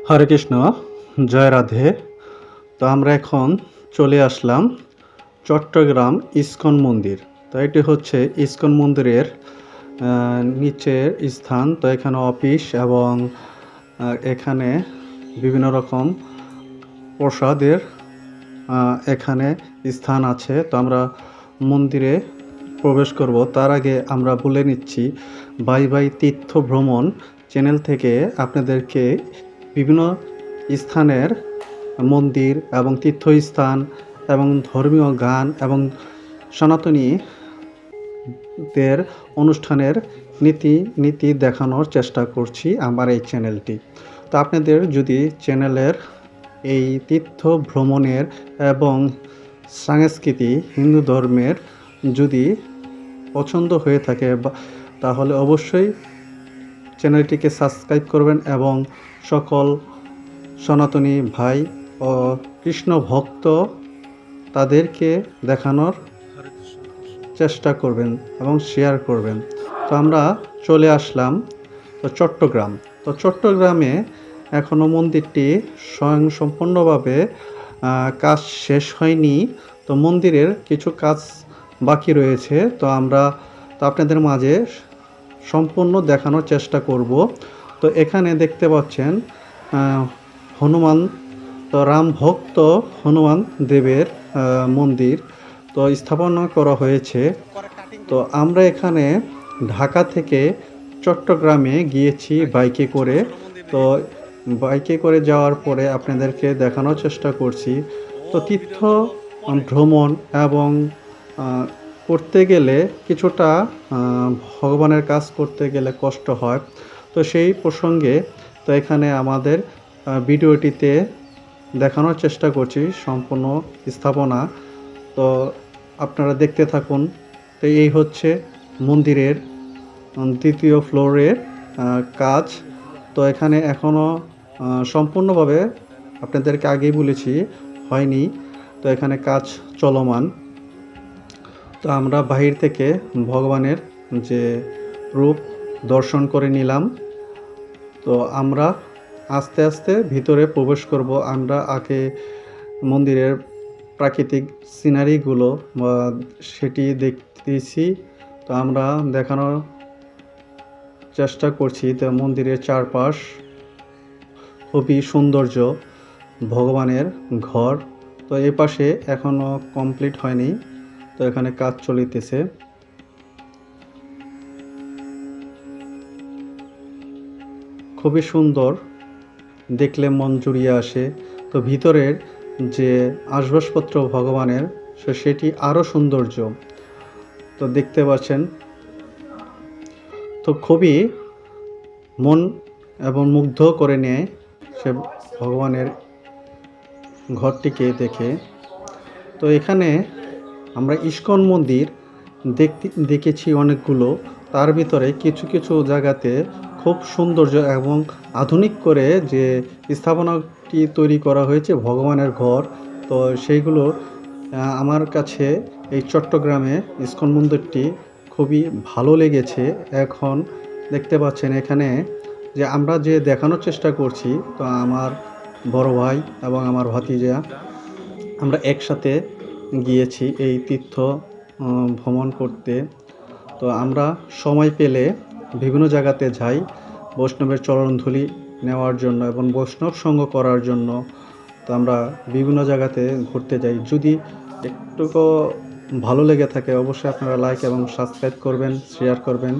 হরে কৃষ্ণ, জয় রাধে। তো আমরা এখন চলে আসলাম চট্টগ্রাম ইস্কন মন্দির। তো এটি হচ্ছে ইস্কন মন্দিরের নিচের স্থান। তো এখানে অফিস এবং এখানে বিভিন্ন রকম প্রসাদের এখানে স্থান আছে। তো আমরা মন্দিরে প্রবেশ করব, তার আগে আমরা বলে নিচ্ছি বাই বাই তীর্থ ভ্রমণ চ্যানেল থেকে আপনাদেরকে বিভিন্ন স্থানের মন্দির এবং তীর্থস্থান এবং ধর্মীয় গান এবং সনাতনীদের অনুষ্ঠানের নীতি দেখানোর চেষ্টা করছি আমার এই চ্যানেলটি। তো আপনাদের যদি চ্যানেলের এই তীর্থ ভ্রমণের এবং সংস্কৃতি হিন্দু ধর্মের যদি পছন্দ হয়ে থাকে তাহলে অবশ্যই চ্যানেলটিকে সাবস্ক্রাইব করবেন এবং সকল সনাতনী ভাই ও কৃষ্ণ ভক্ত তাদেরকে দেখানোর চেষ্টা করবেন এবং শেয়ার করবেন। তো আমরা চলে আসলাম চট্টগ্রাম। তো চট্টগ্রামে এখনও মন্দিরটি সম্পূর্ণভাবে কাজ শেষ হয়নি। তো মন্দিরের কিছু কাজ বাকি রয়েছে। তো আপনাদের মাঝে সম্পূর্ণ দেখানোর চেষ্টা করব। তো এখানে দেখতে পাচ্ছেন হনুমান, তো রাম ভক্ত হনুমান দেবের মন্দির তো স্থাপনা করা হয়েছে। তো আমরা এখানে ঢাকা থেকে চট্টগ্রামে গিয়েছি বাইকে করে। তো বাইকে করে যাওয়ার পরে আপনাদেরকে দেখানোর চেষ্টা করছি। তো তীর্থ ভ্রমণ এবং করতে গেলে কিছুটা ভগবানের কাজ করতে গেলে কষ্ট হয়। তো সেই প্রসঙ্গে তো এখানে আমাদের ভিডিওটিতে দেখানোর চেষ্টা করছি সম্পূর্ণ স্থাপনা। তো আপনারা দেখতে থাকুন। তো এই হচ্ছে মন্দিরের দ্বিতীয় ফ্লোরের কাজ। তো এখানে এখনও সম্পূর্ণভাবে আপনাদেরকে আগেই বলেছি হয়নি। তো এখানে কাজ চলমান। তো আমরা বাহির থেকে ভগবানের যে রূপ দর্শন করে নিলাম। তো আমরা আস্তে আস্তে ভিতরে প্রবেশ করব। আমরা আগে মন্দিরের প্রাকৃতিক সিনারিগুলো সেটি দেখতেছি। তো আমরা দেখানোর চেষ্টা করছি। তো মন্দিরের চারপাশ খুবই সৌন্দর্য, ভগবানের ঘর। তো এ পাশে এখনও কমপ্লিট হয়নি। তো এখানে কাজ চলিতেছে। খুবই সুন্দর, দেখলে মন জুড়িয়ে আসে। তো ভিতরের যে আসবাবপত্র ভগবানের সেটি আরও সৌন্দর্য তো দেখতে পাচ্ছেন। তো খুবই মন এবং মুগ্ধ করে নেয় সে ভগবানের ঘরটিকে দেখে। তো এখানে আমরা ইস্কন মন্দির দেখেছি অনেকগুলো। তার ভিতরে কিছু কিছু জায়গাতে খুব সৌন্দর্য এবং আধুনিক করে যে স্থাপনাটি তৈরি করা হয়েছে ভগবানের ঘর। তো সেইগুলো আমার কাছে এই চট্টগ্রামে ইস্কন মন্দিরটি খুবই ভালো লেগেছে। এখন দেখতে পাচ্ছেন এখানে যে আমরা যে দেখানোর চেষ্টা করছি। তো আমার বড় ভাই এবং আমার ভাতিজা আমরা একসাথে গিয়েছি এই তীর্থ ভ্রমণ করতে। তো আমরা সময় পেলে বিভিন্ন জায়গাতে যাই বৈষ্ণবের চরণধূলি নেওয়ার জন্য এবং বৈষ্ণব সঙ্গ করার জন্য। তো আমরা বিভিন্ন জায়গাতে ঘুরতে যাই। যদি একটুকু ভালো লেগে থাকে অবশ্যই আপনারা লাইক এবং সাবস্ক্রাইব করবেন, শেয়ার করবেন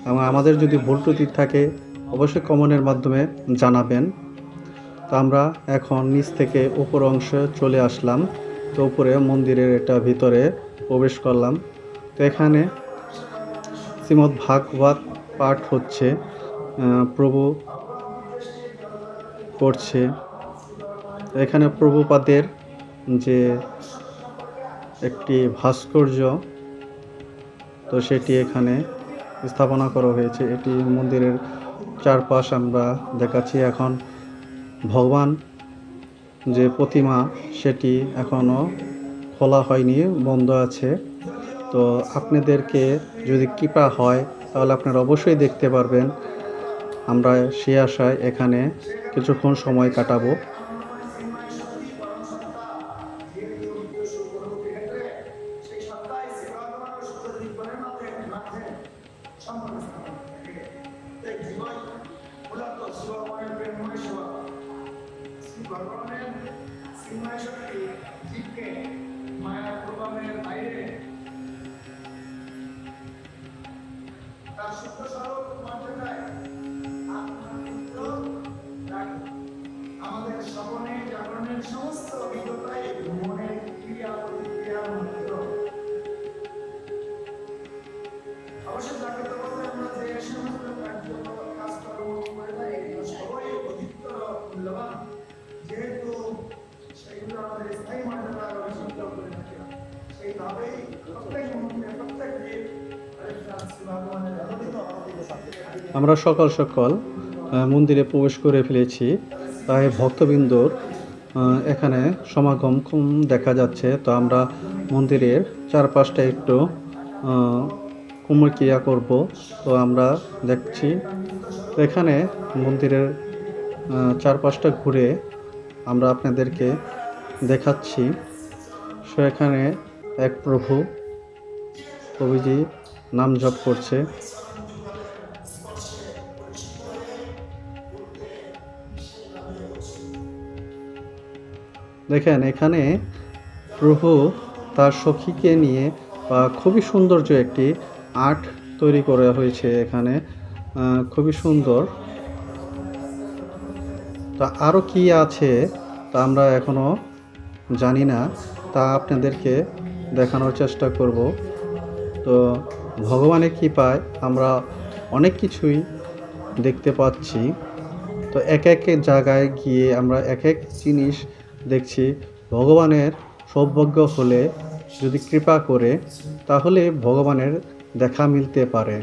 এবং আমাদের যদি ভুল ত্রুটি থাকে অবশ্যই কমেন্টের মাধ্যমে জানাবেন। তো আমরা এখন নিচ থেকে উপর অংশে চলে আসলাম। তো উপরে মন্দিরের এটা ভিতরে প্রবেশ করলাম। তো এখানে শ্রীমদ্ ভাগবত পাঠ হচ্ছে, প্রভু করছে। এখানে প্রভুপাদের যে একটি ভাস্কর্য তো সেটি এখানে স্থাপনা করা হয়েছে। এটি মন্দিরের চারপাশ আমরা দেখাচ্ছি। এখন ভগবান যে প্রতিমা সেটি এখনও খোলা হয়নি, বন্ধ আছে। তো আপনাদেরকে যদি কৃপা হয় তাহলে আপনারা অবশ্যই দেখতে পারবেন। আমরা সে আশায় এখানে কিছুক্ষণ সময় কাটাবো। আমাদের স্বপনে জাগরণের সমস্ত অভিজ্ঞতাই মনের ক্রিয়া প্রতিক্রিয়ার মন্ত্র। অবশ্য জাগ্রত বলতে আমরা যে সমস্ত কাজকর্ম করে থাকি এগুলো সবাই অধিকতর মূল্যবান, যেহেতু সেগুলো আমাদের স্থায়ী মর্যাদা অভিষিক্ত করে থাকে। সেইভাবেই প্রত্যেক মুহূর্তে প্রত্যেক দিন ভগবানের আমরা সকাল সকাল মন্দিরে প্রবেশ করে ফেলেছি, তাই ভক্তবৃন্দর এখানে সমাগম কম দেখা যাচ্ছে। তো আমরা মন্দিরের চারপাশটা একটু কুমোরক্রিয়া করব, তো আমরা দেখছি। তো এখানে মন্দিরের চারপাশটা ঘুরে আমরা আপনাদেরকে দেখাচ্ছি। সো এখানে এক প্রভুজি নাম জপ করছে। দেখেন এখানে প্রভু তার সখীকে নিয়ে খুবই সৌন্দর্য একটি আর্ট তৈরি করা হয়েছে এখানে, খুবই সুন্দর। তা আরও কি আছে তা আমরা এখনো জানি না, তা আপনাদেরকে দেখানোর চেষ্টা করব। তো ভগবানের কৃপায় আমরা অনেক কিছুই দেখতে পাচ্ছি। তো এক এক জায়গায় গিয়ে আমরা এক এক জিনিস দেখছি। ভগবানের সৌভাগ্য হলে, যদি কৃপা করে, তাহলে ভগবানের দেখা মিলতে পারে।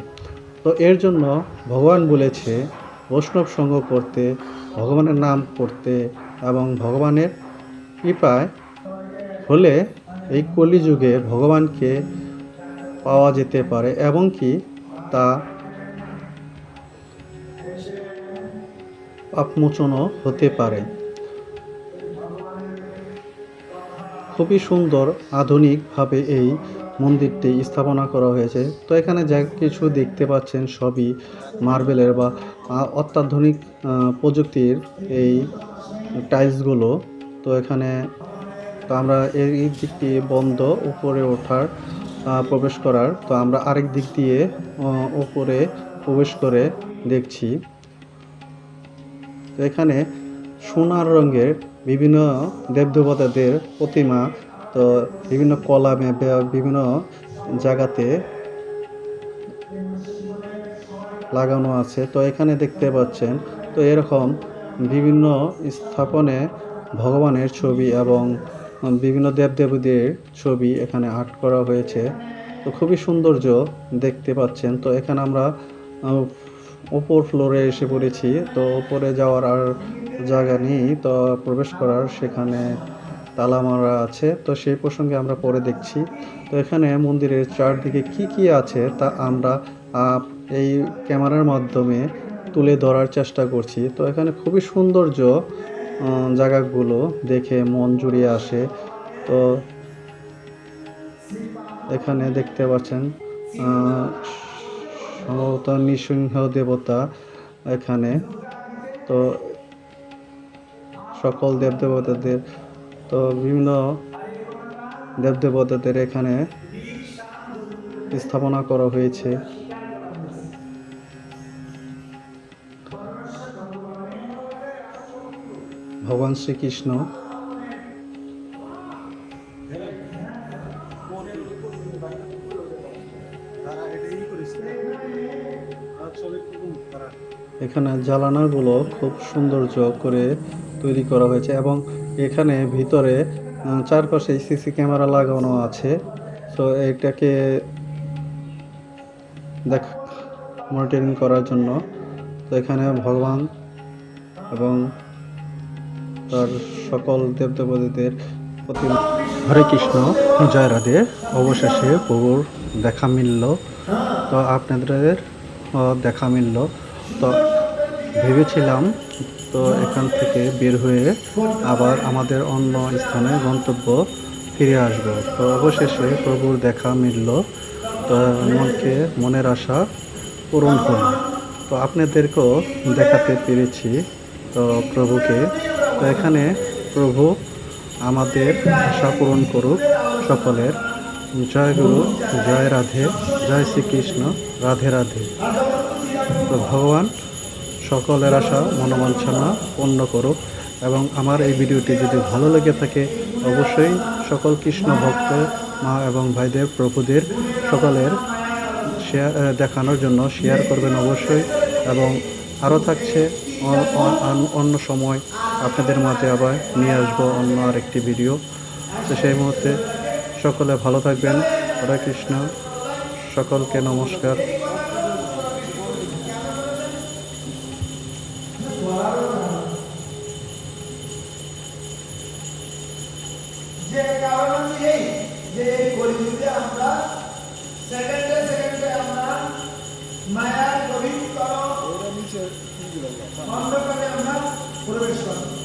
তো এর জন্য ভগবান বলেছে বৈষ্ণব সঙ্গ করতে, ভগবানের নাম করতে, এবং ভগবানের কৃপায় হলে এই কলিযুগে ভগবানকে পাওয়া যেতে পারে, এবং কি তা পাপমোচনও হতে পারে। খুবই সুন্দর আধুনিকভাবে এই মন্দিরটি স্থাপনা করা হয়েছে। তো এখানে যা কিছু দেখতে পাচ্ছেন সবই মার্বেলের বা অত্যাধুনিক প্রযুক্তির এই টাইলসগুলো। তো এখানে তো আমরা এই দিকটি বন্ধ, উপরে ওঠার প্রবেশ করার। তো আমরা আরেক দিক দিয়ে উপরে প্রবেশ করে দেখছি। তো এখানে সোনার রঙের বিভিন্ন দেবদেবতাদের প্রতিমা, তো বিভিন্ন কলামে বিভিন্ন জায়গাতে লাগানো আছে। তো এখানে দেখতে পাচ্ছেন, তো এরকম বিভিন্ন স্থাপনে ভগবানের ছবি এবং বিভিন্ন দেবদেবীদের ছবি এখানে আর্ট করা হয়েছে। তো খুবই সৌন্দর্য দেখতে পাচ্ছেন। তো এখানে আমরা উপর ফ্লোরে এসে পড়েছি। তো উপরে যাওয়ার আর জায়গা নেই, তো প্রবেশ করার সেখানে তালা মারা আছে। তো সেই প্রসঙ্গে আমরা পরে দেখছি। তো এখানে মন্দিরের চারদিকে কি আছে তা আমরা এই ক্যামেরার মাধ্যমে তুলে ধরার চেষ্টা করছি। তো এখানে খুবই সৌন্দর্য, জায়গাগুলো দেখে মন জুড়িয়ে আসে। তো এখানে দেখতে পাচ্ছেন সম্ভবত নৃসিংহ দেবতা এখানে। তো সকল দেবদেবতাদের, তো বিভিন্ন দেবদেবতাদের এখানে স্থাপনা করা হয়েছে। ভগবান শ্রীকৃষ্ণ এখানে জানালাগুলো খুব সৌন্দর্য করে তৈরি করা হয়েছে, এবং এখানে ভিতরে চারপাশে সিসি ক্যামেরা লাগানো আছে। তো এটাকে মনিটরিং করার জন্য। তো এখানে ভগবান এবং তার সকল দেবদেবতাদের প্রতিমা। হরে কৃষ্ণ, জয় রাধে। অবশেষে প্রভুর দেখা মিলল। তো আপনাদের দেখা মিলল। তো ভেবেছিলাম তো এখান থেকে বের হয়ে আবার আমাদের অন্য স্থানে গন্তব্য ফিরে আসব। তো অবশেষে প্রভুর দেখা মিলল, তো মনের আশা পূরণ হলো। তো আপনাদেরকেও দেখাতে পেরেছি তো প্রভুকে। তো এখানে প্রভু আমাদের আশা পূরণ করুক সকলের। জয় গুরু, জয় রাধে, জয় শ্রীকৃষ্ণ, রাধে রাধে। তো ভগবান সকলের আশা মনোবাঞ্ছনা পূর্ণ করুক। এবং আমার এই ভিডিওটি যদি ভালো লেগে থাকে অবশ্যই সকল কৃষ্ণ ভক্ত মা এবং ভাইদের প্রভুদের সকলের শেয়ার দেখানোর জন্য শেয়ার করবেন অবশ্যই। এবং আরও থাকছে অন্য সময় আপনাদের মাঝে আবার নিয়ে আসবো অন্য আরেকটি ভিডিও। তো সেই মুহূর্তে সকলে ভালো থাকবেন। হরে কৃষ্ণ, সকলকে নমস্কার। যে কারণ এই যে কলিযুগে আমরা সেকেন্ডে আমরা মায়ার পবিত্র অন্ধকারে আমরা প্রবেশ করি।